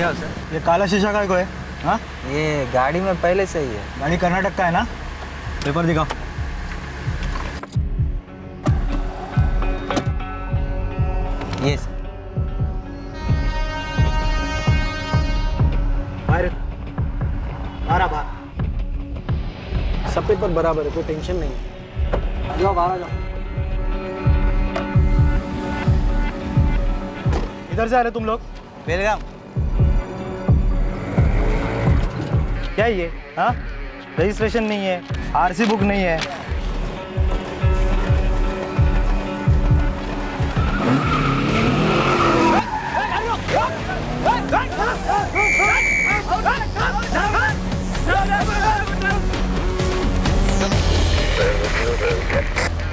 क्या सर? ये काला शीशा का है? हाँ, ये गाड़ी में पहले से ही है। गाड़ी कर्नाटक का है ना? पेपर दिखाओ। ये सर। बाहर बाहर सब पेपर बराबर है, कोई टेंशन नहीं है। जाओ बाहर आ जाओ। इधर से आ रहे तुम लोग? बेलगाम। क्या है ये? हाँ, रजिस्ट्रेशन नहीं है, आरसी बुक नहीं है।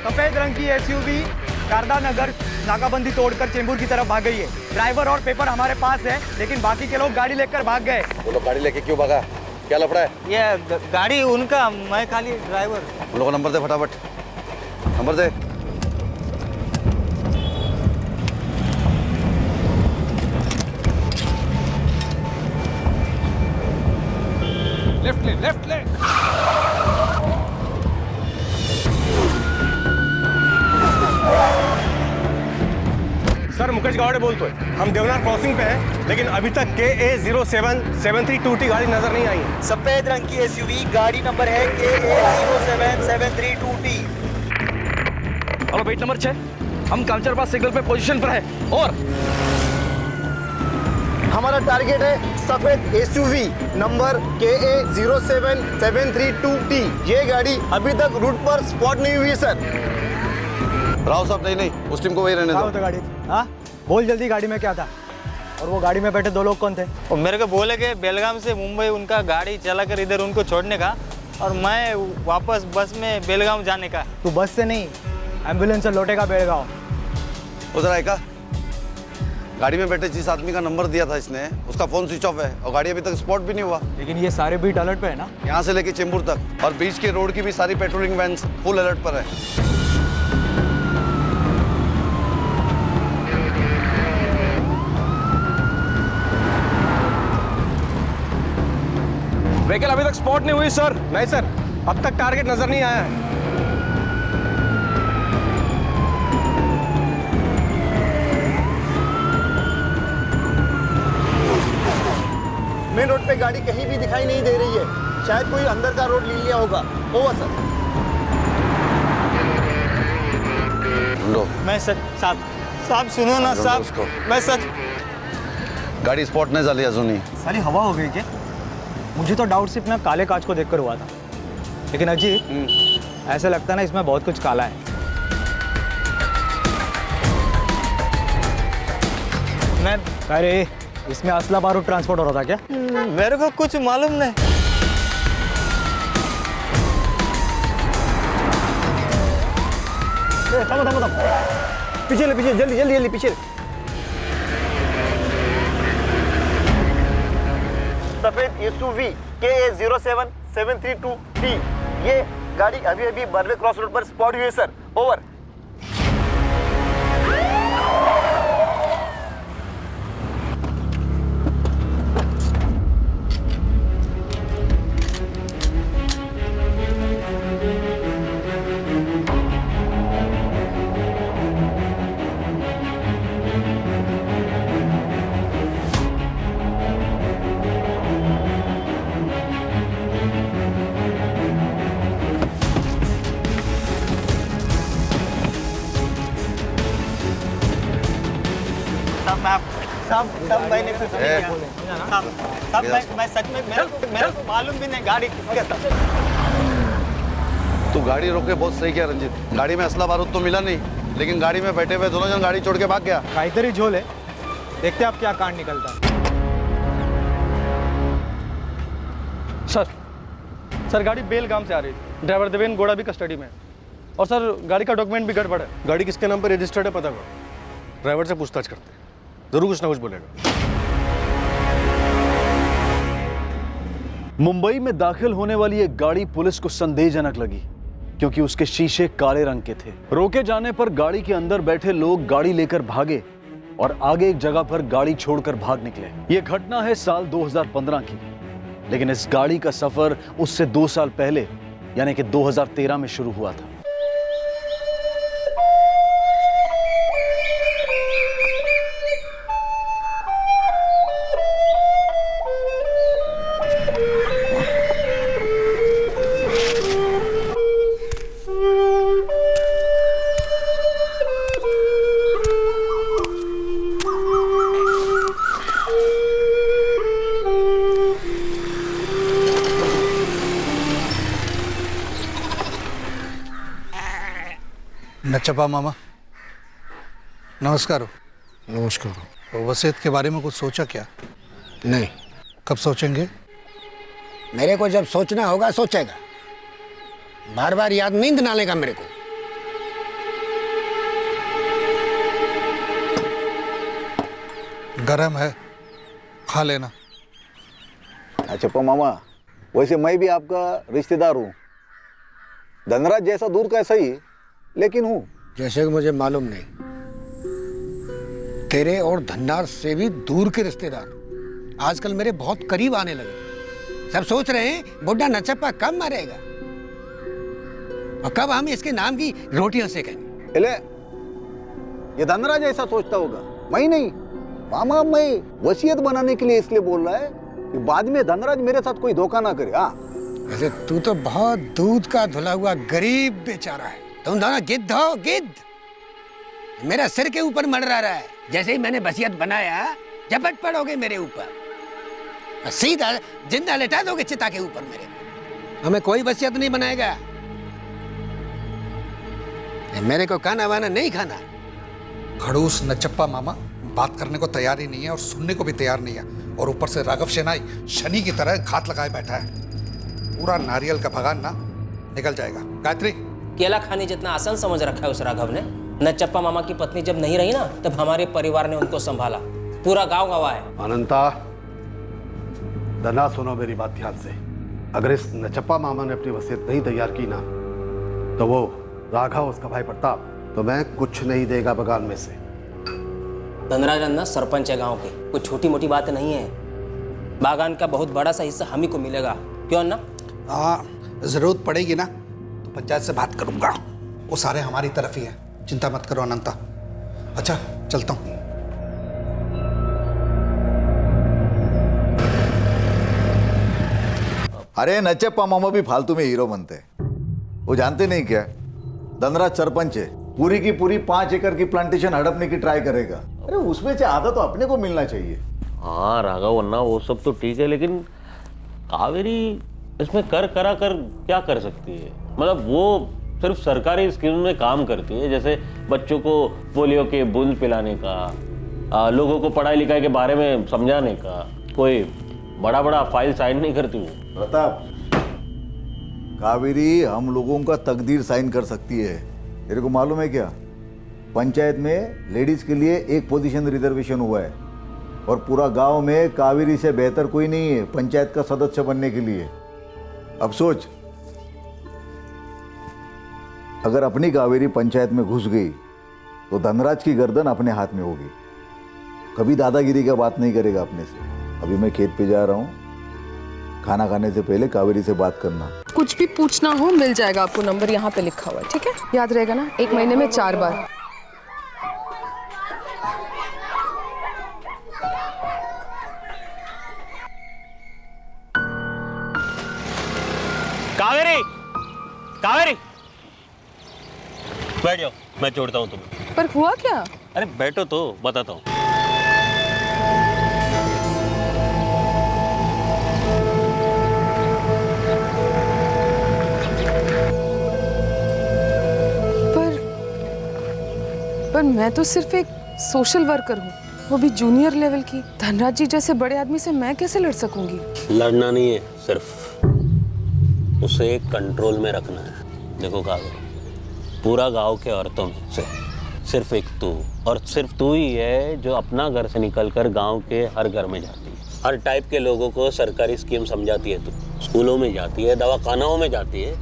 सफेद रंग की एसयूवी शारदा नगर नाकाबंदी तोड़कर चेंबूर की तरफ भाग गई है। ड्राइवर और पेपर हमारे पास है, लेकिन बाकी के लोग गाड़ी लेकर भाग गए। वो लोग गाड़ी लेके क्यों भागा? क्या लफड़ा है? ये गाड़ी उनका, मैं खाली ड्राइवर। उन लोगों को नंबर दे, फटाफट नंबर दे। लेफ्ट ले। सर मुकेश गावड़े बोलते हैं। हम देवनार क्रॉसिंग पे हैं, लेकिन अभी तक KA077322 गाड़ी नजर नहीं आई है। सफेद रंग की एसयूवी, गाड़ी नंबर है KA077322T। हेलो, वेट नंबर 6, हम कामचरपास सिग्नल पे पोजीशन पर है। और हमारा टारगेट है सफेद एसयूवी नंबर KA077322T। ये गाड़ी अभी तक रूट पर स्पॉट नहीं हुई है सर। राव साहब, नहीं, उस टीम को वही रहने दो। तो गाड़ी, हाँ बोल जल्दी, गाड़ी में क्या था? और वो गाड़ी में बैठे दो लोग कौन थे? और मेरे को बोले कि बेलगाम से मुंबई उनका गाड़ी चलाकर इधर उनको छोड़ने का, और मैं वापस बस में बेलगाम जाने का। तू बस से नहीं, एम्बुलेंस से लौटेगा बेलगांव। उधर आएगा। गाड़ी में बैठे जिस आदमी का नंबर दिया था इसने, उसका फोन स्विच ऑफ है और गाड़ी अभी तक स्पॉट भी नहीं हुआ। लेकिन ये सारे बीट अलर्ट पे है ना? यहाँ से लेके चेंबूर तक और बीच के रोड की भी सारी पेट्रोलिंग वैन्स फुल अलर्ट पर है। व्हीकल अभी तक स्पॉट नहीं हुई सर। नहीं सर, अब तक टारगेट नजर नहीं आया है। मेन रोड पे गाड़ी कहीं भी दिखाई नहीं दे रही है, शायद कोई अंदर का रोड ले लिया होगा। Over sir. ढूंढो। मैं सच साहब सुनो ना ढूंढो साहब, उसको। मैं सच। गाड़ी स्पॉट नहीं झाली अजूनही। सारी हवा हो गई क्या? मुझे तो डाउट सिर्फ ना काले कांच को देखकर हुआ था, लेकिन अजीत ऐसा लगता ना इसमें बहुत कुछ काला है। मैं, अरे इसमें असला बारूद ट्रांसपोर्ट हो रहा था क्या? मेरे को कुछ मालूम नहीं। थमो थमो थमो, पीछे ले, पीछे जल्दी जल्दी जल्दी पीछे। सफेद एसयूवी KA077322T। ये गाड़ी अभी अभी बर्ले क्रॉस रोड पर स्पॉट हुई है सर। ओवर। साहब मैंने कुछ नहीं किया। साहब मैं सच में, मेरे को मालूम भी नहीं गाड़ी किसका था। तू गाड़ी रोक के बहुत सही किया रंजीत। गाड़ी में असला बारूद तो मिला नहीं, लेकिन गाड़ी में बैठे हुए दोनों जन गाड़ी छोड़ के भाग गया। काहीतरी झोल है, देखते आप क्या कांड निकलता है। सर गाड़ी बेलगाम से आ रही थी। ड्राइवर देवेन गोड़ा भी कस्टडी में है। और सर गाड़ी का डॉक्यूमेंट भी गड़बड़ है। गाड़ी किसके नाम पर रजिस्टर्ड है पता करो। ड्राइवर से पूछताछ करते हैं, जरूर कुछ ना कुछ बोलेगा। मुंबई में दाखिल होने वाली एक गाड़ी पुलिस को संदेहजनक लगी, क्योंकि उसके शीशे काले रंग के थे। रोके जाने पर गाड़ी के अंदर बैठे लोग गाड़ी लेकर भागे और आगे एक जगह पर गाड़ी छोड़कर भाग निकले। यह घटना है साल 2015 की, लेकिन इस गाड़ी का सफर उससे 2 साल पहले यानी कि 2013 में शुरू हुआ था। नचपा मामा, नमस्कार। नमस्कार। वसीयत के बारे में कुछ सोचा क्या? नहीं, कब सोचेंगे? मेरे को जब सोचना होगा सोचेगा, बार बार याद नहीं दिलाने मेरे को। गरम है, खा लेना। नचप्पा मामा, वैसे मैं भी आपका रिश्तेदार हूँ। धनराज जैसा दूर का सही, लेकिन हूँ। जैसे कि मुझे मालूम नहीं, तेरे और धन्नार से भी दूर के रिश्तेदार आजकल मेरे बहुत करीब आने लगे। सब सोच रहे हैं बुढ़ा नचप्पा कब मरेगा और कब हम इसके नाम की रोटियां सेकेंगे। एले, ये धनराज ऐसा सोचता होगा, मैं नहीं। मामा, मैं वसीयत बनाने के लिए इसलिए बोल रहा है कि बाद में धनराज मेरे साथ कोई धोखा ना करे। हाँ, वैसे तू तो बहुत दूध का धुला हुआ गरीब बेचारा है। तुम दोनों गिद्ध हो, गिद्ध। मेरा सिर के ऊपर मंडरा रहा है। जैसे ही मैंने वसीयत बनाया झपट पड़ोगे मेरे ऊपर, सीधा जिंदा लेटा दोगे चिता के ऊपर मेरे। हमें कोई वसीयत नहीं बनाएगा। मेरे को खाना वाना नहीं खाना। खड़ूस नचप्पा मामा बात करने को तैयार ही नहीं है और सुनने को भी तैयार नहीं है, और ऊपर से राघव शेनाई शनि की तरह घात लगाए बैठा है। पूरा नारियल का भगान ना निकल जाएगा। गायत्री, केला खाने जितना आसान समझ रखा है उस राघव ने। नचप्पा मामा की पत्नी जब नहीं रही ना, तब हमारे परिवार ने उनको संभाला। पूरा गांव गवाह है। अनंता, धना, सुनो मेरी बात ध्यान से। अगर इस नचप्पा मामा ने अपनी वसीयत नहीं तैयार की ना, तो वो राघव, उसका भाई प्रताप, तो मैं कुछ नहीं देगा बगान में से। धनराज अन्ना सरपंच है गांव के, कोई छोटी मोटी बात नहीं है। बागान का बहुत बड़ा सा हिस्सा हम ही को मिलेगा। क्यों अन्ना? हाँ, जरूरत पड़ेगी ना तो पंचायत से बात करूंगा। वो सारे हमारी तरफ ही है, चिंता मत करो अनंता। अच्छा, चलता हूँ। अरे नचप्पा मामा भी फालतू में हीरो बनते हैं। वो जानते नहीं क्या, धनराज सरपंच है, पूरी की पूरी 5 एकड़ की प्लांटेशन हड़पने की ट्राई करेगा। अरे उसमें से आधा तो अपने को मिलना चाहिए। हाँ राघव अन्ना, वो सब तो ठीक है, लेकिन कावेरी इसमें कर क्या कर सकती है? मतलब वो सिर्फ सरकारी स्कीम में काम करती है, जैसे बच्चों को पोलियो के बूंद पिलाने का, लोगों को पढ़ाई लिखाई के बारे में समझाने का। कोई बड़ा फाइल साइन नहीं करती वो। प्रताप, कावेरी हम लोगों का तकदीर साइन कर सकती है। तेरे को मालूम है क्या, पंचायत में लेडीज के लिए 1 पोजीशन रिजर्वेशन हुआ है, और पूरा गांव में कावेरी से बेहतर कोई नहीं है पंचायत का सदस्य बनने के लिए। अब सोच, अगर अपनी कावेरी पंचायत में घुस गई तो धनराज की गर्दन अपने हाथ में होगी। कभी दादागिरी का बात नहीं करेगा अपने से। अभी मैं खेत पे जा रहा हूँ, खाना खाने से पहले कावेरी से बात करना। कुछ भी पूछना हो मिल जाएगा आपको, नंबर यहाँ पे लिखा हुआ है, ठीक है? याद रहेगा ना, 1 महीने में 4 बार। कावेरी, कावेरी, बैठ जाओ, मैं छोड़ता हूँ तुम्हें। पर हुआ क्या? अरे बैठो तो बताता हूँ। पर मैं तो सिर्फ एक सोशल वर्कर हूँ, वो भी जूनियर लेवल की। धनराज जी जैसे बड़े आदमी से मैं कैसे लड़ सकूंगी? लड़ना नहीं है, सिर्फ उसे कंट्रोल में रखना है। देखो कावेरी, पूरा गांव के औरतों में से सिर्फ एक तू, और सिर्फ तू ही है जो अपना घर से निकलकर गांव के हर घर में जाती है। हर टाइप के लोगों को सरकारी स्कीम समझाती है तू। स्कूलों में जाती है, दवाखानों में जाती है,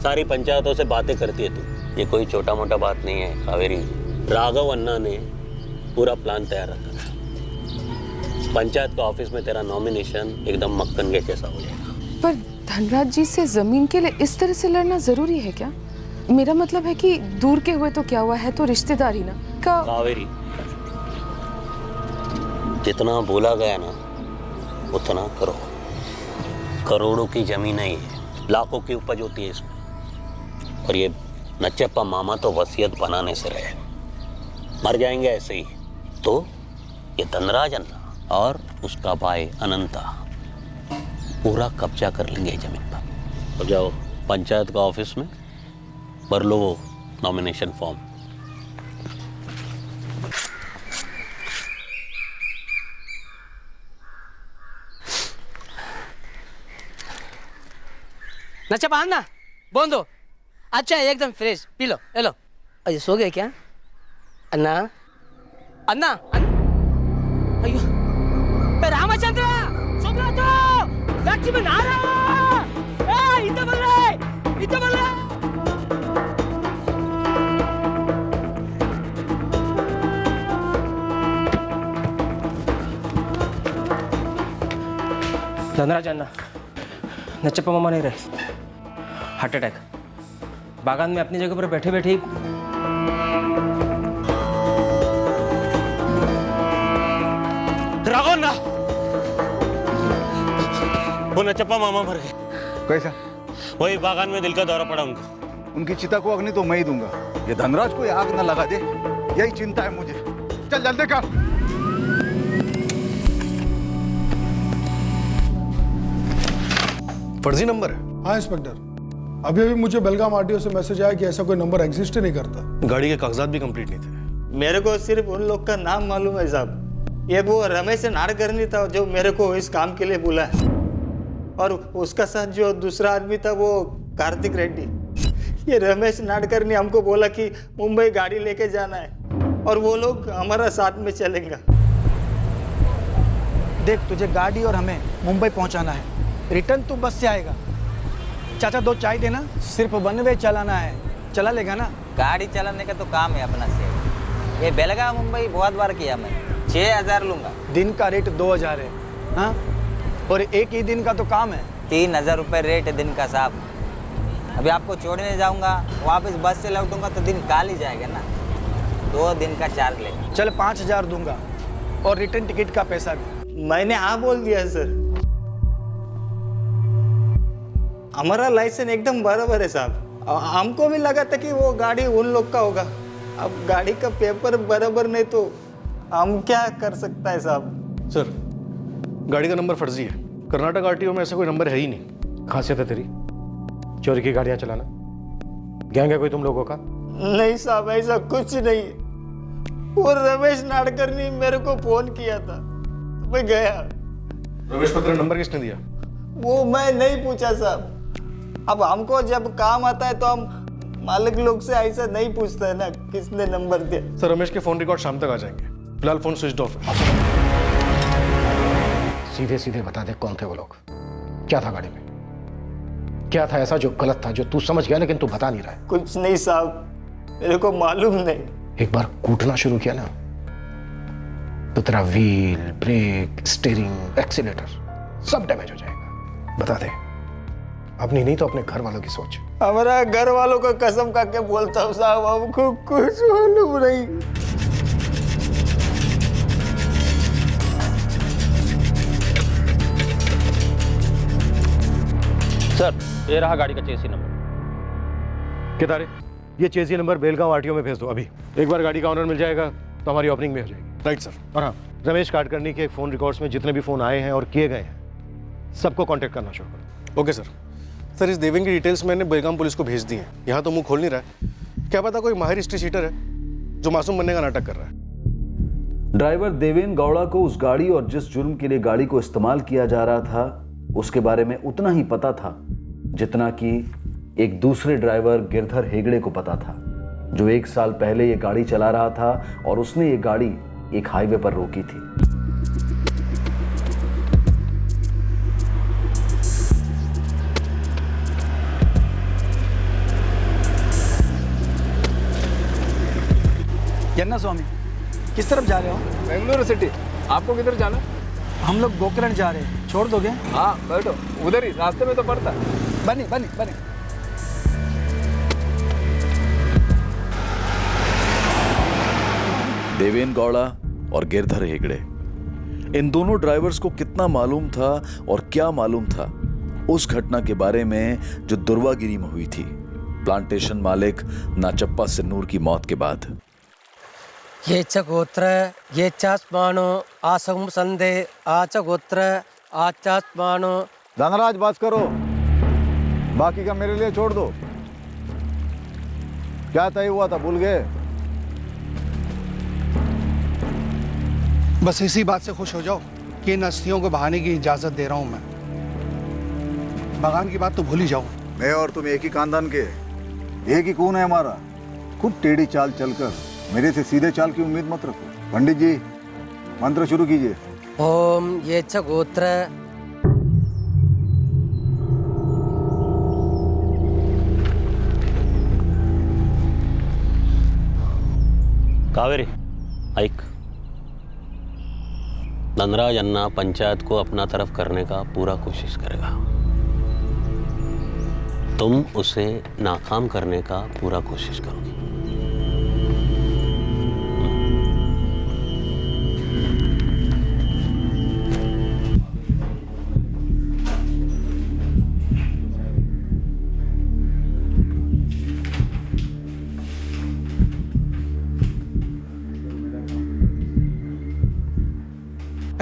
सारी पंचायतों से बातें करती है तू। ये कोई छोटा मोटा बात नहीं है कावेरी। राघव अन्ना ने पूरा प्लान तैयार रखा था। पंचायत का ऑफिस में तेरा नॉमिनेशन एकदम मक्खन के जैसा हो जाएगा। पर धनराज जी से जमीन के लिए इस तरह से लड़ना जरूरी है क्या? मेरा मतलब है कि दूर के हुए तो क्या हुआ, है तो रिश्तेदारी ना का। कावेरी, जितना बोला गया ना उतना करो। करोड़ों की जमीन है ये, लाखों की उपज होती है इसमें। और ये नचप्पा मामा तो वसीयत बनाने से रहे, मर जाएंगे ऐसे ही। तो ये धनराज अन्ना और उसका भाई अनंता पूरा कब्जा कर लेंगे जमीन पर। तो जाओ पंचायत का ऑफिस में भर लो वो नॉमिनेशन फॉर्म। नचप्पा अन्ना, बोंदो अच्छा है, एकदम फ्रेश, पी लो, ले लो। अरे सो गए क्या अन्ना? अन्ना अयो रामचंद्र, सो गया तो लक्ष्मी नारायण, इधर बोल रहे, इधर बोल रहे। धनराज अन्ना, नचप्पा मामा नहीं रहे, हार्ट अटैक। बागान में अपनी जगह पर बैठे बैठे राघव ना, वो नचप्पा मामा मर गए। कैसा? वही बागान में दिल का दौरा पड़ा उनको। उनकी चिता को अग्नि तो मैं ही दूंगा, ये धनराज को आग न लगा दे, यही चिंता है मुझे। चल जल्दी कर। फर्जी नंबर है। हाँ इंस्पेक्टर, अभी अभी मुझे बेलगाम आरटीओ से मैसेज आया कि ऐसा कोई नंबर एग्जिस्ट ही नहीं करता। गाड़ी के कागजात भी कंप्लीट नहीं थे। मेरे को सिर्फ उन लोग का नाम मालूम है साहब। ये वो रमेश नाडकर्णी था जो मेरे को इस काम के लिए बुला है, और उसका साथ जो दूसरा आदमी था वो कार्तिक रेड्डी। ये रमेश नाडकर्णी हमको बोला कि मुंबई गाड़ी लेके जाना है और वो लोग हमारा साथ में चलेंगे। देख, तुझे गाड़ी और हमें मुंबई पहुंचाना है, रिटर्न तू बस से आएगा। चाचा 2 चाय देना, सिर्फ 1 वे चलाना है, चला लेगा ना? गाड़ी चलाने का तो काम है अपना से। ये बेलगाम मुंबई बहुत बार किया मैं, 6000 लूंगा। दिन का रेट 2000 है, हाँ? और एक ही दिन का तो काम है। 3000 रुपये रेट है दिन का साहब। अभी आपको छोड़ने जाऊंगा, वापस बस से लौटूंगा तो दिन काल ही जाएगा ना। 2 दिन का चार्ज लेगा। चल 5000 दूंगा, और रिटर्न टिकट का पैसा भी। मैंने हाँ बोल दिया सर। हमारा लाइसेंस एकदम बराबर है साहब। हमको भी लगा था कि वो गाड़ी उन लोग का होगा। अब गाड़ी का पेपर बराबर नहीं तो हम क्या कर सकता है साहब? सर, गाड़ी का नंबर फर्जी है। कर्नाटक आरटीओ में ऐसा कोई नंबर है ही नहीं। खासियत है तेरी चोरी की गाड़ियां चलाना। गैंग है कोई तुम लोगों का? नहीं साहब, ऐसा कुछ नहीं। वो रमेश नाडकर्णी मेरे को फोन किया था, मैं गया। रमेश पत्र नंबर किसने दिया? वो मैं नहीं पूछा साहब। अब हमको जब काम आता है तो हम मालिक लोग से ऐसा नहीं पूछते है ना किसने नंबर दिया। सर, रमेश के फोन रिकॉर्ड शाम तक आ जाएंगे। फिलहाल फोन स्विच ऑफ है। सीधे सीधे बता दे कौन थे वो लोग, क्या था गाड़ी में, क्या था ऐसा जो गलत था, जो तू समझ गया लेकिन तू बता नहीं रहा है? कुछ नहीं साहब, मेरे को मालूम नहीं। एक बार कूटना शुरू किया ना तो तेरा व्हील, ब्रेक, स्टीयरिंग, एक्सीलेटर सब डैमेज हो जाएगा। बता दे, अपनी नहीं तो अपने घर वालों की सोच। हमारा घर वालों को कसम करके बोलता हूँ साहब, हमको कुछ मालूम नहीं। सर, ये रहा गाड़ी का चेसी नंबर। कितारे, ये चेसी नंबर बेलगांव आरटीओ में भेज दो अभी। एक बार गाड़ी का ऑनर मिल जाएगा तो हमारी ओपनिंग में हो जाएगी। Right sir. और हाँ, रमेश काटकर्णी के फोन रिकॉर्ड्स में जितने भी फोन आए हैं और किए गए हैं सबको कांटेक्ट करना शुरू करो। Okay sir. सर, इस देवेन की डिटेल्स मैंने बेलगाम पुलिस को भेज दी हैं। यहाँ तो मुंह खोल नहीं रहा है। क्या पता कोई माहिर हिस्ट्री शीटर है जो मासूम बनने का नाटक कर रहा है। ड्राइवर देवेन गौड़ा को उस गाड़ी और जिस जुर्म के लिए गाड़ी को इस्तेमाल किया जा रहा था उसके बारे में उतना ही पता था जितना कि एक दूसरे ड्राइवर गिरधर हेगड़े को पता था, जो 1 साल पहले ये गाड़ी चला रहा था और उसने ये गाड़ी एक हाईवे पर रोकी थी। यन्ना स्वामी, किस तरफ जा रहे हो? बेंगलुरु सिटी। आपको किधर जाना? हम लोग गोकर्ण जा रहे हैं, छोड़ दोगे? हाँ बैठो, उधर ही रास्ते में तो पड़ता है। बनी बनी बनी। देवेन गौड़ा और गिरधर हेगड़े, इन दोनों ड्राइवर्स को कितना मालूम था और क्या मालूम था उस घटना के बारे में जो दुर्वागिरी में हुई थी प्लांटेशन मालिक नाचप्पा सिन्नूर की मौत के बाद। ये च गोत्र ये चास्मानो आसम संदे आच गोत्र आचास्मानो। धनराज बस करो, बाकी का मेरे लिए छोड़ दो। क्या तय हुआ था भूल गए? बस इसी बात से खुश हो जाओ कि इन अस्थियों को बहाने की इजाजत दे रहा हूं मैं। बगान की बात तो भूल ही जाओ। मैं और तुम एक ही खानदान के, एक ही खून है हमारा। खूब टेढ़ी चाल चलकर मेरे से सीधे चाल की उम्मीद मत रखो। पंडित जी मंत्र शुरू कीजिए। ओम ये च गोत्र। कावेरी ऐक, धनराज अन्ना पंचायत को अपना तरफ करने का पूरा कोशिश करेगा। तुम उसे नाकाम करने का पूरा कोशिश करोगी।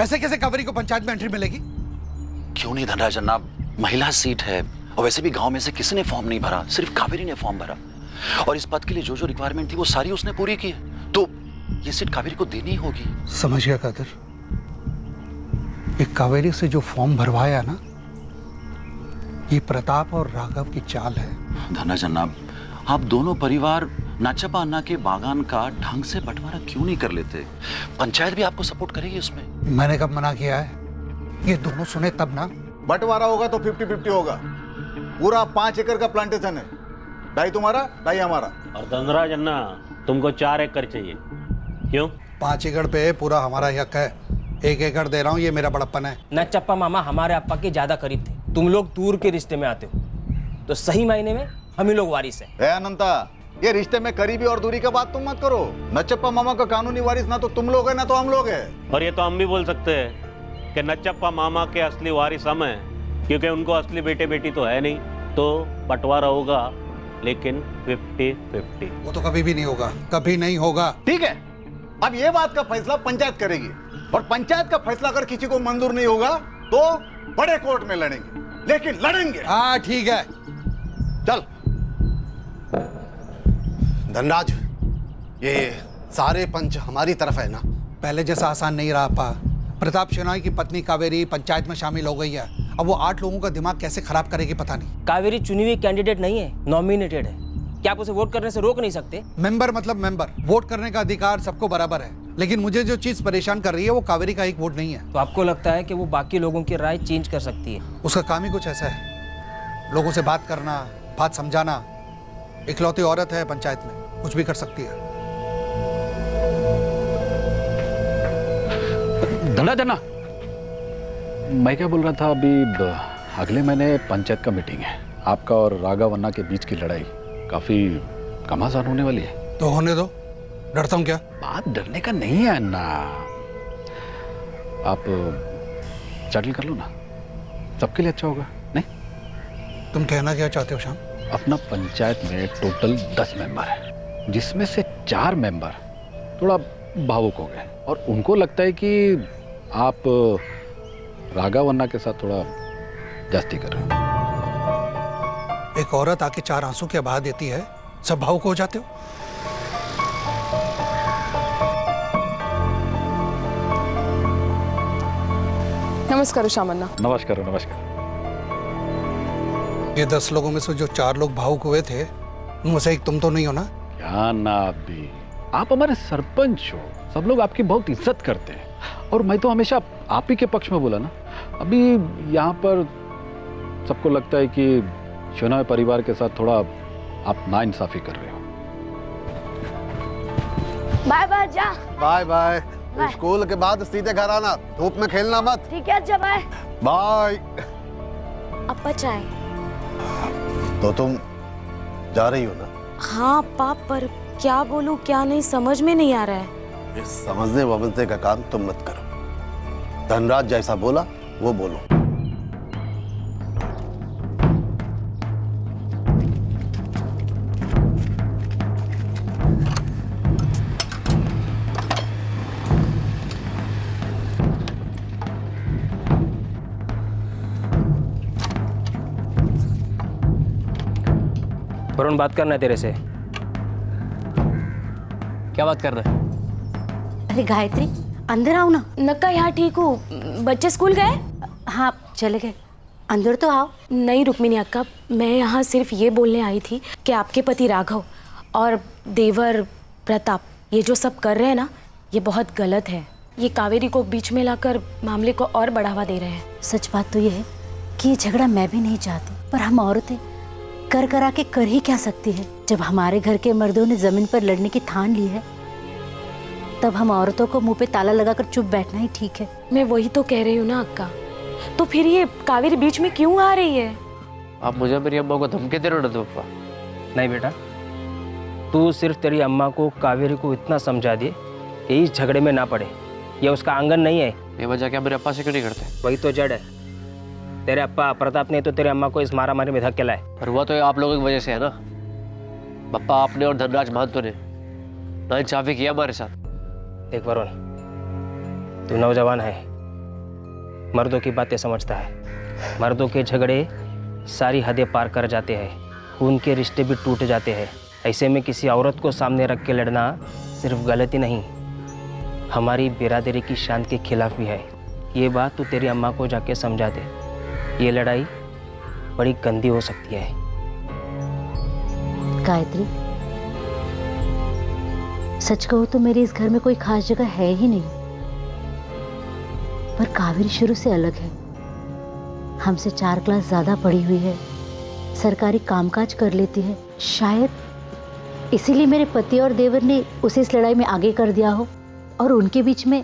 ऐसे कैसे कावेरी को पंचायत में एंट्री मिलेगी? क्यों नहीं धनराज अन्ना, महिला सीट है और वैसे भी गांव में से किसी ने फॉर्म नहीं भरा, सिर्फ कावेरी ने फॉर्म भरा और इस पद के लिए जो जो रिक्वायरमेंट थी वो सारी उसने पूरी की है, तो ये सीट कावेरी को देनी होगी। समझ गया कादर, ये कावेरी से जो फॉर्म भरवाया ना, ये प्रताप और राघव की चाल है। धनराज अन्ना, आप दोनों परिवार नाचप्पा अन्ना के बागान का ढंग से बंटवारा क्यों नहीं कर लेते? पंचायत भी आपको सपोर्ट करेगी उसमें। मैंने कब मना किया है? ये दोनों सुने तब ना। बंटवारा होगा तो 50-50 होगा। पूरा 5 एकड़ का प्लांटेशन है, 2.5 तुम्हारा 2.5 हमारा। और धनराज अन्ना तुमको 4 एकड़ चाहिए, क्यों? 5 एकड़ पे पूरा हमारा हक है, 1 एकड़ दे रहा हूँ, ये मेरा बड़प्पन है। नचप्पा मामा हमारे अप्पा के ज्यादा करीब थे, तुम लोग दूर के रिश्ते में आते हो, तो सही मायने में हम ही लोग वारिस हैं। अनंता, ये रिश्ते में करीबी और दूरी का बात तुम मत करो। नचप्पा मामा का कानूनी वारिस ना तो तुम लोग है ना तो हम लोग हैं। और ये तो हम भी बोल सकते हैं कि नचप्पा मामा के असली वारिस हम हैं, क्योंकि उनको असली बेटे बेटी तो है नहीं, तो बंटवारा होगा लेकिन 50-50। वो तो कभी भी नहीं होगा, कभी नहीं होगा। ठीक है, अब ये बात का फैसला पंचायत करेगी और पंचायत का फैसला अगर किसी को मंजूर नहीं होगा तो बड़े कोर्ट में लड़ेंगे, लेकिन लड़ेंगे। हाँ ठीक है, चल। धनराज, ये सारे पंच हमारी तरफ है ना? पहले जैसा आसान नहीं रहा पा। प्रताप शेनाई की पत्नी कावेरी पंचायत में शामिल हो गई है, अब वो 8 लोगों का दिमाग कैसे खराब करेगी पता नहीं। कावेरी चुनी हुई कैंडिडेट नहीं है, नॉमिनेटेड है। क्या आप उसे वोट करने से रोक नहीं सकते? मेंबर मतलब मेंबर, वोट करने का अधिकार सबको बराबर है, लेकिन मुझे जो चीज परेशान कर रही है वो कावेरी का एक वोट नहीं है। तो आपको लगता है कि वो बाकी लोगों की राय चेंज कर सकती है? उसका काम ही कुछ ऐसा है, लोगों से बात करना, बात समझाना। इकलौती औरत है पंचायत में, कुछ भी कर सकती है। धनराज अन्ना, मैं क्या बोल रहा था, अभी अगले महीने पंचायत का मीटिंग है। आपका और राघव अन्ना के बीच की लड़ाई काफी घमासान होने वाली है। तो होने दो, डरता हूँ क्या? बात डरने का नहीं है अन्ना, आप सेटल कर लो ना, सबके लिए अच्छा होगा। नहीं, तुम कहना क्या चाहते हो श्याम? अपना पंचायत में टोटल 10 मेंबर है, जिसमें से 4 मेंबर थोड़ा भावुक हो गए और उनको लगता है कि आप राघव अन्ना के साथ थोड़ा जास्ती कर रहे हो। एक औरत आके 4 आंसू के बहा देती है, सब भावुक हो जाते हो। नमस्कार श्यामन्ना। नमस्कार नमस्कार। ये 10 लोगों में से जो 4 लोग भावुक हुए थे, उनमें से एक तुम तो नहीं हो ना? क्या ना अभी, आप हमारे सरपंच हो, सब लोग आपकी बहुत इज्जत करते हैं और मैं तो हमेशा आप ही के पक्ष में बोला ना। अभी यहाँ पर सबको लगता है कि शेनाई परिवार के साथ थोड़ा आप नाइंसाफी कर रहे हो। बाय बाय जा। Bye bye. स्कूल के बाद सीधे घर आना, धूप में खेलना मत। ठीक है अच्छा बाय। बाय। अप्पा चाय। तो तुम जा रही हो ना? हाँ अप्पा, पर क्या बोलूं क्या नहीं समझ में नहीं आ रहा है। ये समझने वमझने का काम तुम मत करो। धनराज जैसा बोला वो बोलो। वरुण, बात करना है तेरे से। क्या बात कर रहे? अरे गायत्री अंदर आओ ना। नक्का यहाँ ठीक हूँ। बच्चे स्कूल गए? हाँ चले गए। अंदर तो आओ। नहीं रुक्मिनी अक्का, मैं यहाँ सिर्फ ये बोलने आई थी कि आपके पति राघव और देवर प्रताप ये जो सब कर रहे हैं ना, ये बहुत गलत है। ये कावेरी को बीच में लाकर मामले को और बढ़ावा दे रहे हैं। सच बात तो ये है कि ये झगड़ा मैं भी नहीं चाहती, पर हम औरतें कर करा के कर ही क्या सकती है। जब हमारे घर के मर्दों ने जमीन पर लड़ने की ठान ली है, तब हम औरतों को मुंह पे ताला लगाकर चुप बैठना ही ठीक है। मैं वही तो कह रही हूँ ना अक्का, तो फिर ये कावेरी बीच में क्यों आ रही है? आप मुझे मेरी अम्मा को धमकी दे रहे हो पापा? नहीं बेटा, तू सिर्फ तेरी अम्मा को कावेरी को इतना समझा दे कि इस झगड़े में ना पड़े। ये उसका आंगन नहीं है। ये वजह क्या मेरे अप्पा से क्यों नहीं करते? वही तो जड़ है। तेरे अप्पा प्रताप ने तो तेरे अम्मा को इस मारामारी में धक्के लाए। पर हुआ तो आप लोगों की वजह से है ना। पप्पा आपने और धनराज महंतो ने नाइंसाफी किया हमारे साथ। देख वरुण, तू नौजवान है, मर्दों की बातें समझता है। मर्दों के झगड़े सारी हदें पार कर जाते हैं, खून के रिश्ते भी टूट जाते हैं। ऐसे में किसी औरत को सामने रख के लड़ना सिर्फ गलती नहीं, हमारी बिरादरी की शान के खिलाफ भी है। ये बात तू तेरी अम्मा को जाके समझा दे। ये लड़ाई बड़ी गंदी हो सकती है। गायत्री, सच कहूं तो मेरे इस घर में कोई खास जगह है ही नहीं, पर कावेरी शुरू से अलग है। हमसे 4 क्लास ज्यादा पढ़ी हुई है, सरकारी कामकाज कर लेती है। शायद इसीलिए मेरे पति और देवर ने उसे इस लड़ाई में आगे कर दिया हो, और उनके बीच में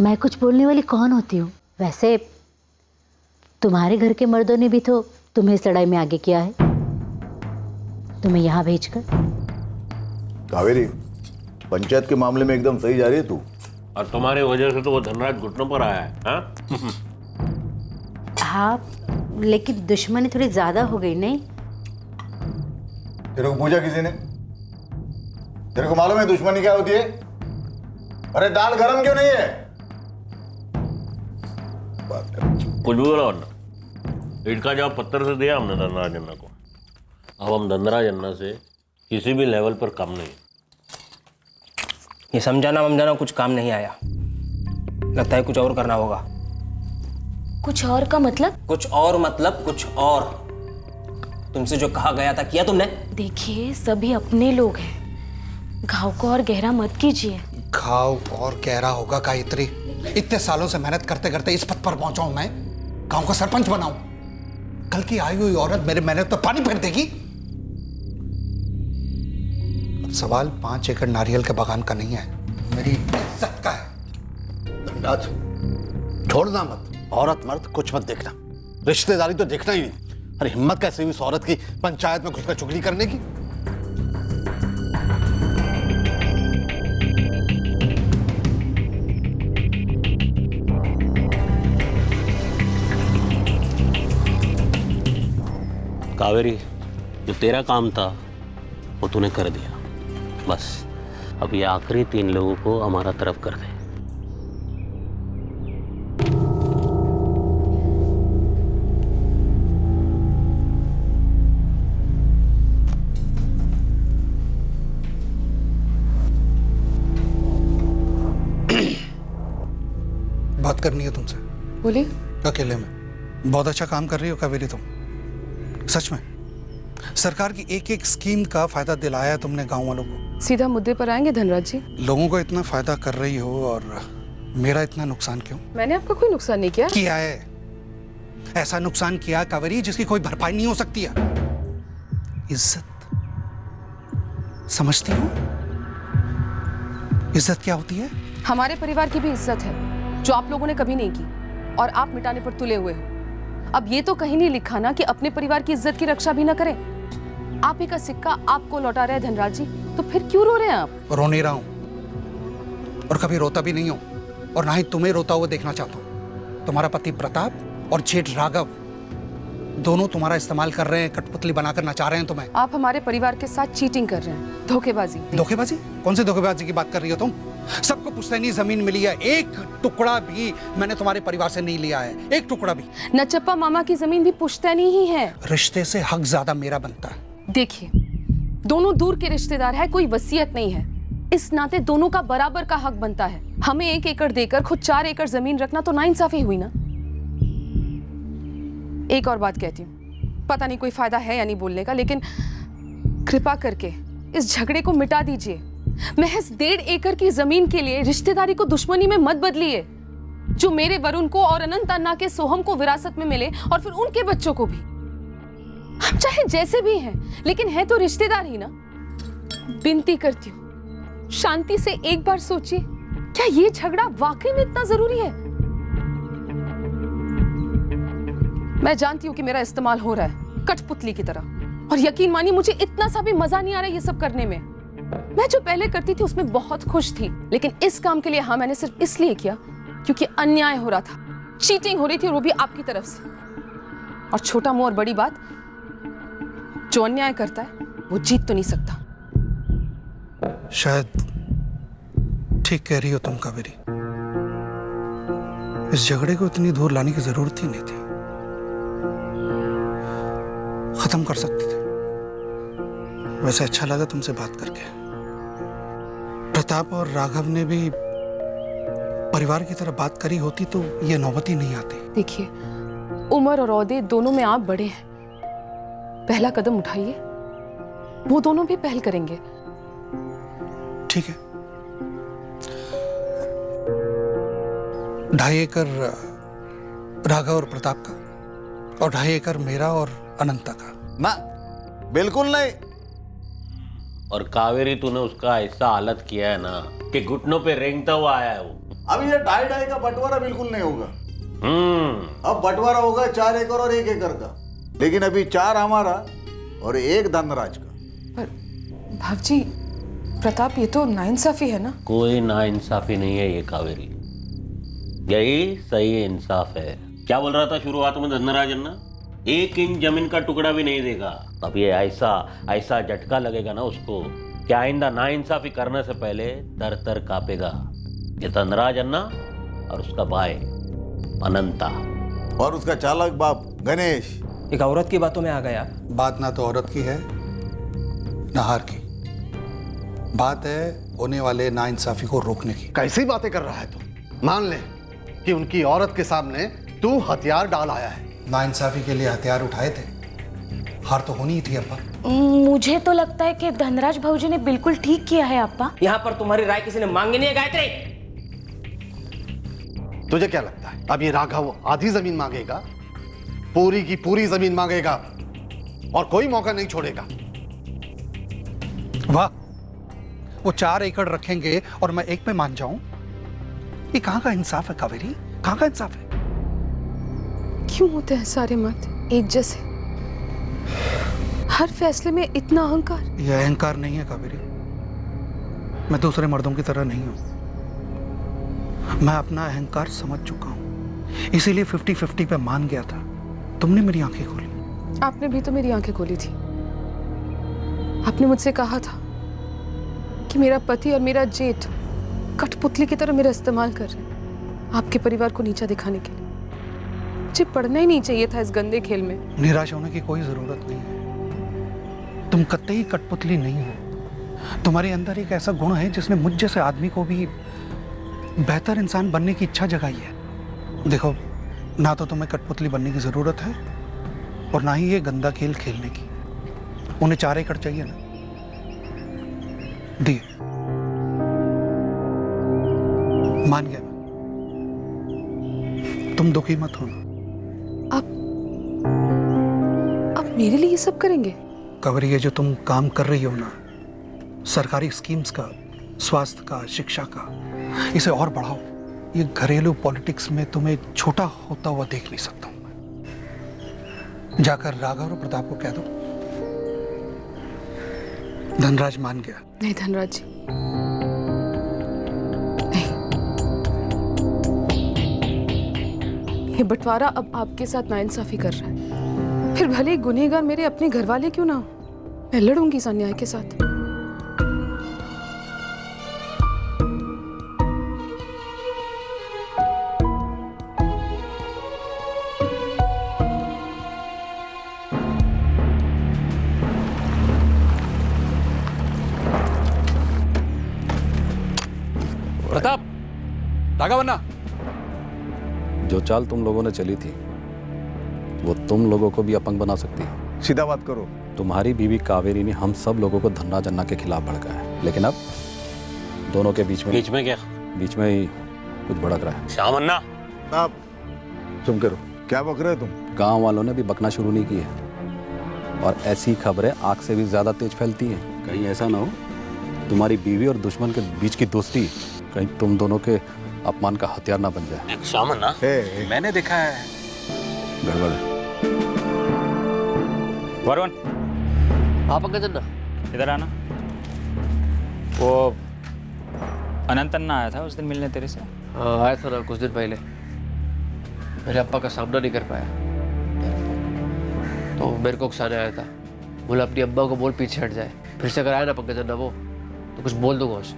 मैं कुछ बोलने वाली कौन होती हूँ? वैसे तुम्हारे घर के मर्दों ने भी तो तुम्हें इस लड़ाई में आगे किया है, तुम्हें यहाँ भेजकर। कावेरी, पंचायत के मामले में एकदम सही जा रही है तू। और तुम्हारी वजह से तो वो धनराज घुटनों पर आया है। हाँ? हाँ, लेकिन दुश्मनी थोड़ी ज्यादा हो गई नहीं? तेरे को पूछा किसी ने? तेरे को मालूम है दुश्मनी क्या होती है? अरे दाल गरम क्यों नहीं है? बात कर। कुछ भी बोला वरना ईट का जवाब पत्थर से दिया हमने धनराज अन्ना को। अब हम धनराज अन्ना से किसी भी लेवल पर कम नहीं। ये समझाना कुछ काम नहीं आया, लगता है कुछ और करना होगा। कुछ और का मतलब? कुछ और मतलब कुछ और। तुमसे जो कहा गया था किया तुमने? देखिए सभी अपने लोग हैं, घाव को और गहरा मत कीजिए। घाव और गहरा होगा गायत्री? इतने सालों से मेहनत करते करते इस पद पर पहुंचा हूं मैं, गांव का सरपंच बनाऊं। कल की आई हुई औरत मेरे मेहनत पर पानी फेर देगी? सवाल 5 एकड़ नारियल के बागान का नहीं है, मेरी इज्जत का है। धनराज, छोड़ना मत। औरत मर्द कुछ मत देखना, रिश्तेदारी तो देखना ही नहीं। अरे हिम्मत कैसे हुई उस औरत की पंचायत में घुसकर चुगली करने की? कावेरी, जो तेरा काम था वो तूने कर दिया। बस अब ये आखिरी 3 लोगों को हमारा तरफ कर दे। बात करनी है तुमसे। बोलिए। अकेले में। बहुत अच्छा काम कर रही हो कावेरी तुम, सच में। सरकार की एक एक स्कीम का फायदा दिलाया है तुमने गांव वालों को। सीधा मुद्दे पर आएंगे धनराज जी। लोगों को इतना फायदा कर रही हो और मेरा इतना नुकसान क्यों? मैंने आपका कोई नुकसान नहीं किया। किया है, ऐसा नुकसान किया कावेरी जिसकी कोई भरपाई नहीं हो सकती है। इज्जत समझती हो? इज्जत क्या होती है? हमारे परिवार की भी इज्जत है जो आप लोगों ने कभी नहीं की और आप मिटाने पर तुले हुए हो। अब ये तो कहीं नहीं लिखा ना कि अपने परिवार की इज्जत की रक्षा भी ना करें। आप ही का सिक्का आपको लौटा रहे हैं धनराज जी, तो फिर क्यों रो रहे हैं आप? रो नहीं रहा हूं और कभी रोता भी नहीं हूं और ना ही तुम्हें रोता हुआ देखना चाहता हूं। तुम्हारा पति प्रताप और जेठ राघव दोनों तुम्हारा इस्तेमाल कर रहे हैं, कठपुतली बनाकर नचा रहे हैं तुम्हें। आप हमारे परिवार के साथ चीटिंग कर रहे हैं, धोखेबाजी। धोखेबाजी? कौन सी धोखेबाजी की बात कर रही हो तुम? सबको पुश्तैनी जमीन मिली है, एक टुकड़ा भी मैंने तुम्हारे परिवार से नहीं लिया है, एक टुकड़ा भी। नचप्पा मामा की जमीन भी पुश्तैनी ही है। रिश्ते से हक ज्यादा मेरा बनता है। देखिए, दोनों दूर के रिश्तेदार है, कोई वसीयत नहीं है। इस नाते दोनों का बराबर का हक बनता है। हमें 1 एकड़ देकर खुद 4 एकड़ जमीन रखना तो नाइंसाफी हुई ना। एक और बात कहती हूँ, पता नहीं कोई फायदा है या नहीं बोलने का, लेकिन कृपा करके इस झगड़े को मिटा दीजिए। महज 1.5 एकड़ की जमीन के लिए रिश्तेदारी को दुश्मनी में मत बदलिए। जो मेरे वरुण को और अनंत अन्ना के सोहम को विरासत में मिले और फिर उनके बच्चों को भी। हम चाहे जैसे भी हैं, लेकिन है तो रिश्तेदार ही ना। विनती करती हूँ, शांति से एक बार सोचिए, क्या ये झगड़ा वाकई में इतना जरूरी है? मैं जानती हूँ कि मेरा इस्तेमाल हो रहा है कठपुतली की तरह, और यकीन मानिए मुझे इतना सा भी मजा नहीं आ रहा है ये सब करने में। मैं जो पहले करती थी उसमें बहुत खुश थी, लेकिन इस काम के लिए हाँ मैंने सिर्फ इसलिए किया क्योंकि अन्याय हो रहा था, चीटिंग हो रही थी, और वो भी आपकी तरफ से। और छोटा मुंह और बड़ी बात, जो अन्याय करता है वो जीत तो नहीं सकता। शायद ठीक कह रही हो तुम कावेरी, इस झगड़े को इतनी दूर लाने की जरूरत ही नहीं थी, खत्म कर सकते थे। वैसे अच्छा लगा तुमसे बात करके। प्रताप और राघव ने भी परिवार की तरह बात करी होती तो ये नौबत ही नहीं आती। देखिए, उम्र और औहदे दोनों में आप बड़े हैं, पहला कदम उठाइए, वो दोनों भी पहल करेंगे। ठीक है, 2.5 एकड़ राघव और प्रताप का और 2.5 एकड़ मेरा और अनंता का। ना, बिल्कुल नहीं। और कावेरी, तूने उसका ऐसा हालत किया है ना कि घुटनों पे रेंगता हुआ आया है वो। अब ये 2.5 का बंटवारा बिल्कुल नहीं होगा। अब बंटवारा होगा 4 एकड़ और 1 एकड़ का, लेकिन अभी 4 हमारा और 1 धनराज का। पर भावजी, प्रताप, ये तो नाइंसाफी है ना? कोई नाइंसाफी नहीं है ये कावेरी, यही सही इंसाफ है। क्या बोल रहा था शुरुआत में धनराज अन्ना? 1 इंच जमीन का टुकड़ा भी नहीं देगा। अब ये ऐसा झटका लगेगा ना उसको कि आइंदा नाइंसाफी करने से पहले तर तर कांपेगा। ये धनराज अन्ना और उसका भाई अनंता और उसका चालक बाप गणेश। एक औरत की बातों में आ गया। बात ना तो औरत की है ना हार की, बात है होने वाले नाइंसाफी को रोकने की। कैसी बातें कर रहा है तू? मान ले कि उनकी औरत के सामने तू हथियार डाल आया है। नाइंसाफी के लिए हथियार उठाए थे, हार तो होनी ही थी अब्बा। मुझे तो लगता है कि धनराज भाऊजी ने बिल्कुल ठीक किया है अब्बा। यहाँ पर तुम्हारी राय किसी ने मांगी नहीं है गायत्री। तुझे क्या लगता है अब ये राघव आधी जमीन मांगेगा, पूरी की पूरी जमीन मांगेगा और कोई मौका नहीं छोड़ेगा? वाह, वो 4 एकड़ रखेंगे और मैं 1 पे मान जाऊं? ये कहां का इंसाफ है कावेरी, कहां का इंसाफ है? क्यों होते हैं सारे मर्द एक जैसे? हर फैसले में इतना अहंकार? यह अहंकार नहीं है कावेरी, मैं दूसरे मर्दों की तरह नहीं हूं। मैं अपना अहंकार समझ चुका हूं, इसीलिए 50-50 पे मान गया था। तुमने मेरी आंखें खोली। आपने भी तो मेरी आंखें खोली थी। आपने मुझसे कहा था कि मेरा पति और मेरा जेठ कठपुतली की तरह मेरा इस्तेमाल कर रहे हैं, आपके परिवार को नीचा दिखाने के लिए। मुझे पढ़ना ही नहीं चाहिए था इस गंदे खेल में। निराश होने की कोई जरूरत नहीं है, तुम कतई कठपुतली नहीं हो। तुम्हारे अंदर एक ऐसा गुण है जिसने मुझ जैसे आदमी को भी बेहतर इंसान बनने की इच्छा जगाई है। देखो, ना तो तुम्हें कठपुतली बनने की जरूरत है और ना ही ये गंदा खेल खेलने की। उन्हें 4 एकड़ चाहिए ना, दिए, मान गया। तुम दुखी मत हो। आप मेरे लिए ये सब करेंगे? कावेरी, ये जो तुम काम कर रही हो ना, सरकारी स्कीम्स का, स्वास्थ्य का, शिक्षा का, इसे और बढ़ाओ। ये घरेलू पॉलिटिक्स में तुम्हें छोटा होता हुआ देख नहीं सकता हूं मैं। जाकर राघव और प्रताप को कह दो धनराज मान गया। नहीं धनराज जी, ये बंटवारा अब आपके साथ नाइंसाफी कर रहा है। फिर भले ही गुनहगार मेरे अपने घर वाले क्यों ना हो, मैं लड़ूंगी इस अन्याय के साथ। प्रताप, राघवन्ना, जो चाल तुम लोगों ने चली थी वो तुम लोगों को भी अपंग बना सकती है। सीधा बात करो। तुम्हारी बीवी कावेरी ने हम सब लोगों को धनराज अन्ना के खिलाफ भड़काया है, लेकिन अब दोनों के बीच में क्या? बीच में ही कुछ भड़क रहा है। श्याम अन्ना, आप तुम करो, क्या बक रहे हो तुम? गांव वालों ने भी बकना शुरू नहीं की है और ऐसी खबरें आग से भी ज्यादा तेज फैलती हैं। कहीं ऐसा ना हो तुम्हारी बीवी और दुश्मन के बीच की दोस्ती कहीं तुम दोनों के अपमान का हथियार ना बन जाए। श्याम अन्ना, मैंने देखा है। गड़बड़ है। वरुण, हाँ पंकज अन्ना, इधर आना। वो अनंत अन्ना आया था उस दिन मिलने तेरे से। हाँ आया था ना कुछ दिन पहले। मेरे अप्पा का सामना नहीं कर पाया तो मेरे को उकसाने आया था। बोला अपनी अम्मा को बोल पीछे हट जाए। फिर से अगर आया ना पंकज अन्ना वो तो कुछ बोल दूंगा उसे,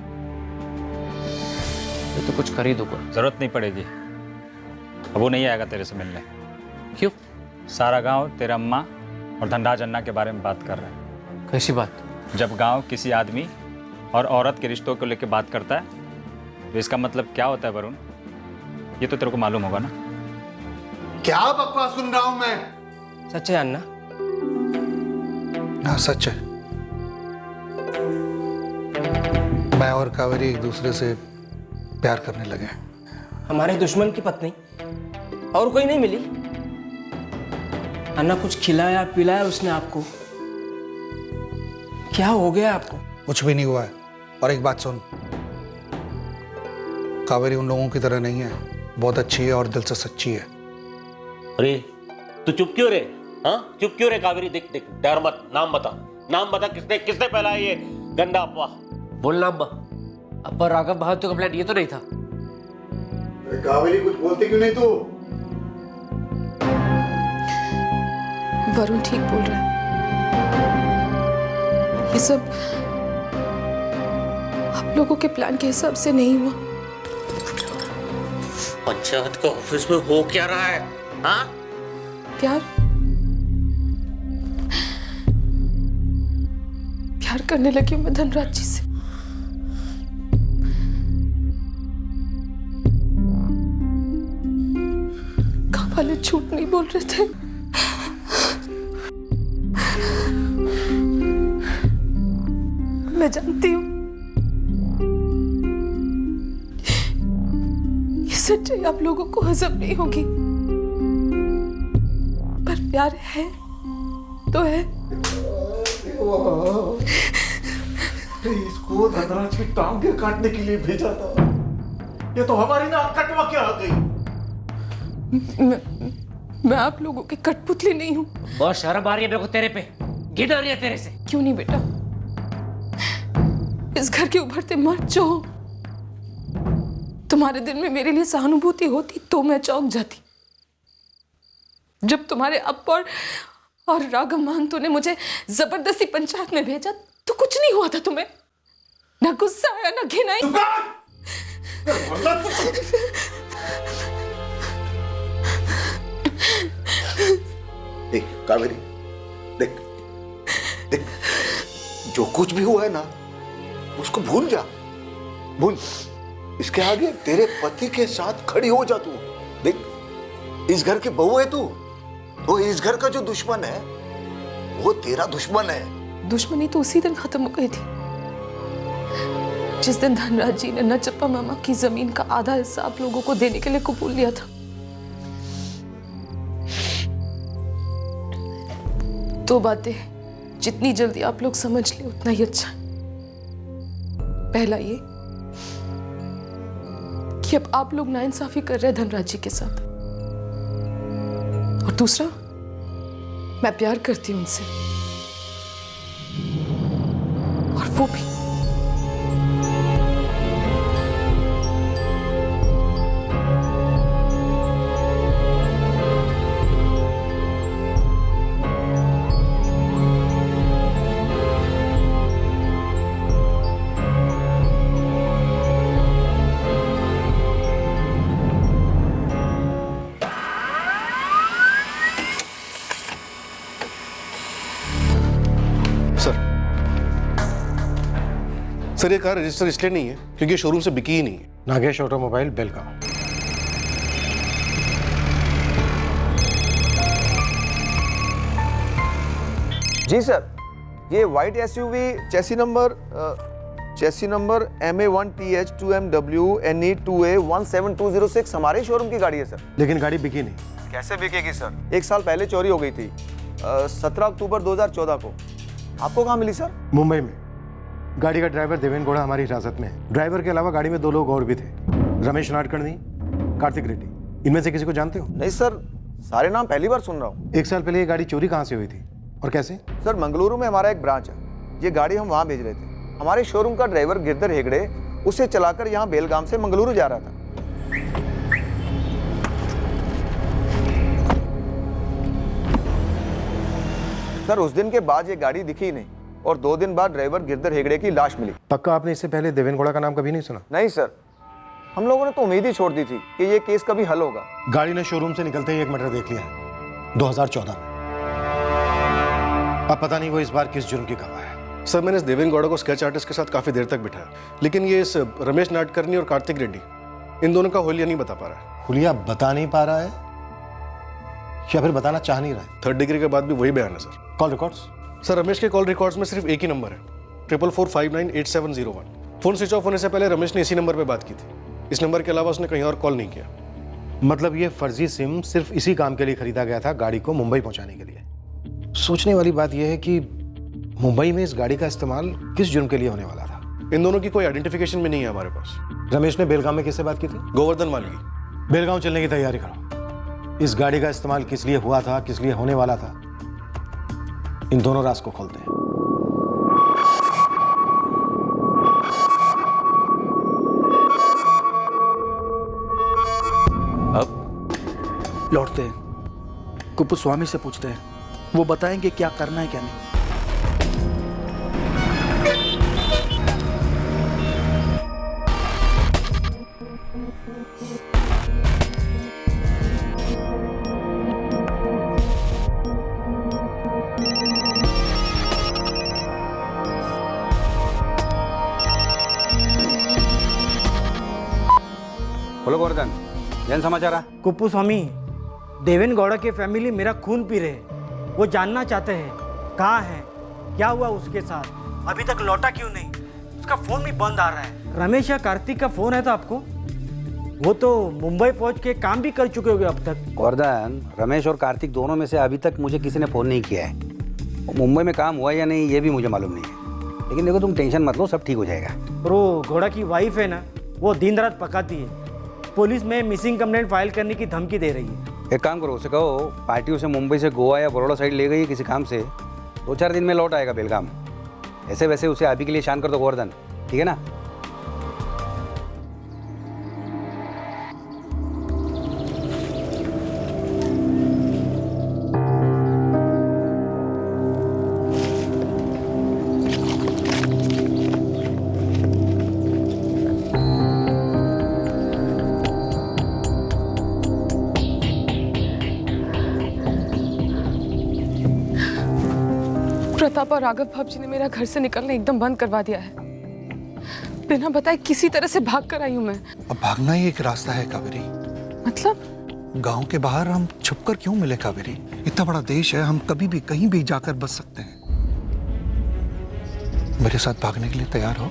तो कुछ कर ही दूंगा। जरूरत नहीं पड़ेगी, अब वो नहीं आएगा तेरे से मिलने। क्यों? सारा गांव तेरा अम्मा और धनराज अन्ना के बारे में बात कर रहा है। कैसी बात? जब गांव किसी आदमी और औरत के रिश्तों को लेकर बात करता है तो इसका मतलब क्या होता है वरुण? ये तो तेरे को मालूम होगा ना। क्या बकवास सुन रहा हूं मैं? सच है अन्ना? हाँ सच है। मैं और कावेरी एक दूसरे से प्यार करने लगे। हमारे दुश्मन की पत्नी और कोई नहीं मिली? अन्ना कुछ खिलाया पिलाया उसने आपको? क्या हो गया आपको? कुछ भी नहीं हुआ है। और एक बात सुन, कावेरी उन लोगों की तरह नहीं है, बहुत अच्छी है और दिल से सच्ची है। अरे तू चुप क्यों रे? हाँ चुप क्यों रे कावेरी? देख देख, डर मत, नाम बता किसने किसने फैलाया ये गंदा अफवाह? बोलना अम्मा। अब्बा राघव बहादुर का प्लान ये तो नहीं था। कावेरी कुछ बोलती क्यों नहीं तू? वरुण ठीक बोल रहा है। ये सब आप लोगों के प्लान के हिसाब से नहीं हुआ। पंचायत का ऑफिस में हो क्या रहा है? हाँ? प्यार करने लगी हूं मैं धनराज जी से। गांव वाले झूठ नहीं बोल रहे थे। मैं जानती हूं ये सच्चाई आप लोगों को हजम नहीं होगी, पर प्यार है तो है। इसको धनराज की टांगे काटने के लिए भेजा था। ये तो हमारी ना कटवा के आ गई। मैं आप लोगों की कठपुतली नहीं हूं। बहुत शर्म आ रही है मेरे को तेरे पे, घिन आ रही है तेरे से। क्यों नहीं बेटा, इस घर के उभरते मर्द जो हो, तुम्हारे दिल में मेरे लिए सहानुभूति होती तो मैं चौंक जाती। जब तुम्हारे अप्पा और राघव महंतो ने मुझे जबरदस्ती पंचायत में भेजा तो कुछ नहीं हुआ था तुम्हें? ना गुस्सा आया ना घिन आई? देख कावेरी, देख देख, जो कुछ भी हुआ है ना उसको भूल जा, भूल। इसके आगे तेरे पति के साथ खड़ी हो जा तू। देख इस घर की बहू है तू, तो इस घर का जो दुश्मन है वो तेरा दुश्मन है। दुश्मनी तो उसी दिन खत्म हो गई थी जिस दिन धनराज जी ने नचप्पा मामा की जमीन का आधा हिस्सा आप लोगों को देने के लिए कबूल लिया था। दो बातें जितनी जल्दी आप लोग समझ ले उतना ही अच्छा। पहला ये कि अब आप लोग नाइंसाफी कर रहे हैं धनराज जी के साथ, और दूसरा, मैं प्यार करती हूं उनसे, और वो भी। सर ये कार रजिस्टर इसलिए नहीं है क्योंकि शोरूम से बिकी ही नहीं है। नागेश ऑटोमोबाइल बेलगांव। जी सर, ये वाइट एसयूवी चेसी नंबर MA1TH2MWNE2A17206 हमारे शोरूम की गाड़ी है सर। लेकिन गाड़ी बिकी नहीं। कैसे बिकेगी सर? 1 साल पहले चोरी हो गई थी, 17 अक्टूबर 2014 को। आपको कहाँ मिली सर? मुंबई में। गाड़ी का ड्राइवर देवेन गौड़ा हमारी हिरासत में है। ड्राइवर के अलावा गाड़ी में 2 लोग और भी थे, रमेश नाडकर्णी, कार्तिक रेड्डी। इनमें से किसी को जानते हो? नहीं सर, सारे नाम पहली बार सुन रहा हूँ। 1 साल पहले ये गाड़ी चोरी कहाँ से हुई थी और कैसे? सर, मंगलुरु में हमारा एक ब्रांच है, ये गाड़ी हम वहाँ भेज रहे थे। हमारे शोरूम का ड्राइवर गिरधर हेगड़े उसे चलाकर यहाँ बेलगाम से मंगलुरु जा रहा था। सर, उस दिन के बाद ये गाड़ी दिखी नहीं, और 2 दिन बाद ड्राइवर गिरधर हेगड़े की लाश मिली। पक्का आपने इससे पहले देवेन गौड़ा का नाम कभी नहीं सुना? नहीं सर, हम लोगों ने तो उम्मीद ही छोड़ दी थी कि ये केस कभी हल होगा। गाड़ी ने शोरूम से निकलते ही एक मर्डर देख लिया है, 2014 में। अब पता नहीं वो इस बार किस जुर्म की गवाह है। सर, मैंने इस देवेन गौड़ा को स्केच आर्टिस्ट के साथ काफी देर तक बिठाया, लेकिन ये इस रमेश नाडकर्णी और कार्तिक रेड्डी, इन दोनों का हुलिया नहीं बता पा रहा है। हुलिया बता नहीं पा रहा है या फिर बताना चाह नहीं रहा है? 3rd डिग्री के बाद भी वही बयान है sir. Call records? Sir, Ramesh के कॉल रिकॉर्ड्स में सिर्फ एक ही नंबर है, 4445987101। फोन स्विच ऑफ होने से पहले रमेश ने इसी नंबर पे बात की थी। इस नंबर के अलावा उसने कहीं और कॉल नहीं किया। मतलब ये फर्जी सिम सिर्फ इसी काम के लिए खरीदा गया था, गाड़ी को मुंबई पहुंचाने के लिए। सोचने वाली बात यह है कि मुंबई में इस गाड़ी का इस्तेमाल किस जुर्म के लिए होने वाला था? इन दोनों की कोई आइडेंटिफिकेशन में नहीं है हमारे पास। रमेश ने बेलगाम में किससे बात की थी? गोवर्धन वालगी। बेलगाम चलने की तैयारी करो। इस गाड़ी का इस्तेमाल किस लिए हुआ था, किस लिए होने वाला था, इन दोनों राज को खोलते हैं। अब लौटते हैं, कुपुस्वामी से पूछते हैं, वो बताएंगे क्या करना है क्या नहीं। बोलो गोवर्धन, जैन समाचार है? कुप्पू स्वामी, देवेन गौड़ा की फैमिली मेरा खून पी रहे हैं। वो जानना चाहते हैं कहाँ है, क्या हुआ उसके साथ, अभी तक लौटा क्यों नहीं, उसका फोन भी बंद आ रहा है। रमेश या कार्तिक का फोन है तो आपको? वो तो मुंबई पहुंच के काम भी कर चुके होंगे अब तक। गोवर्धन, रमेश और कार्तिक दोनों में से अभी तक मुझे किसी ने फ़ोन नहीं किया है। मुंबई में काम हुआ या नहीं ये भी मुझे मालूम नहीं है, लेकिन देखो तुम टेंशन मत लो, सब ठीक हो जाएगा। और वो घोड़ा की वाइफ है ना, वो दिन रात पकाती है, पुलिस में मिसिंग कंप्लेंट फाइल करने की धमकी दे रही है। एक काम करो, उसे कहो पार्टी उसे मुंबई से गोवा या बड़ौदा साइड ले गई है किसी काम से, 2-4 दिन में लौट आएगा बेलगाम। ऐसे वैसे उसे अभी के लिए शांत कर दो गोवर्धन, ठीक है ना? प्रताप और राघव भाभी ने मेरा घर से निकलना एकदम बंद करवा दिया है। बिना बताए किसी तरह से भाग कर आई हूं मैं। अब भागना ही एक रास्ता है कावेरी। मतलब? गांव के बाहर हम छुपकर क्यों मिले कावेरी? इतना बड़ा देश है, हम कभी भी कहीं भी जाकर बच सकते हैं। मेरे साथ भागने के लिए तैयार हो?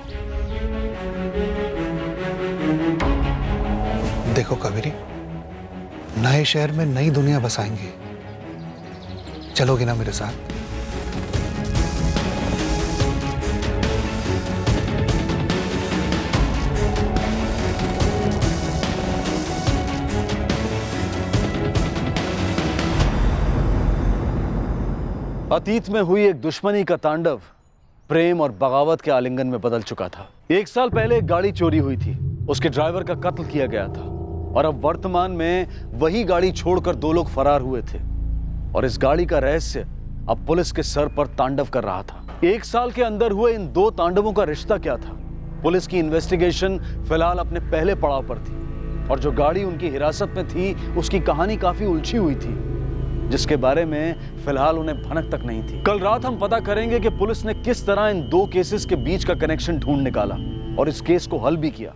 देखो कावेरी, नए शहर में नई दुनिया बसाएंगे, चलोगे ना मेरे साथ? अतीत में हुई एक दुश्मनी का तांडव प्रेम और बगावत के आलिंगन में बदल चुका था। 1 साल पहले एक गाड़ी चोरी हुई थी, उसके ड्राइवर का कत्ल किया गया था और अब वर्तमान में वही गाड़ी छोड़कर 2 लोग फरार हुए थे और इस गाड़ी का रहस्य अब पुलिस के सर पर तांडव कर रहा था। 1 साल के अंदर हुए इन 2 तांडवों का रिश्ता क्या था? पुलिस की इन्वेस्टिगेशन फिलहाल अपने पहले पड़ाव पर थी और जो गाड़ी उनकी हिरासत में थी उसकी कहानी काफी उलझी हुई थी, जिसके बारे में फिलहाल उन्हें भनक तक नहीं थी। कल रात हम पता करेंगे कि पुलिस ने किस तरह इन 2 केसेस के बीच का कनेक्शन ढूंढ निकाला और इस केस को हल भी किया।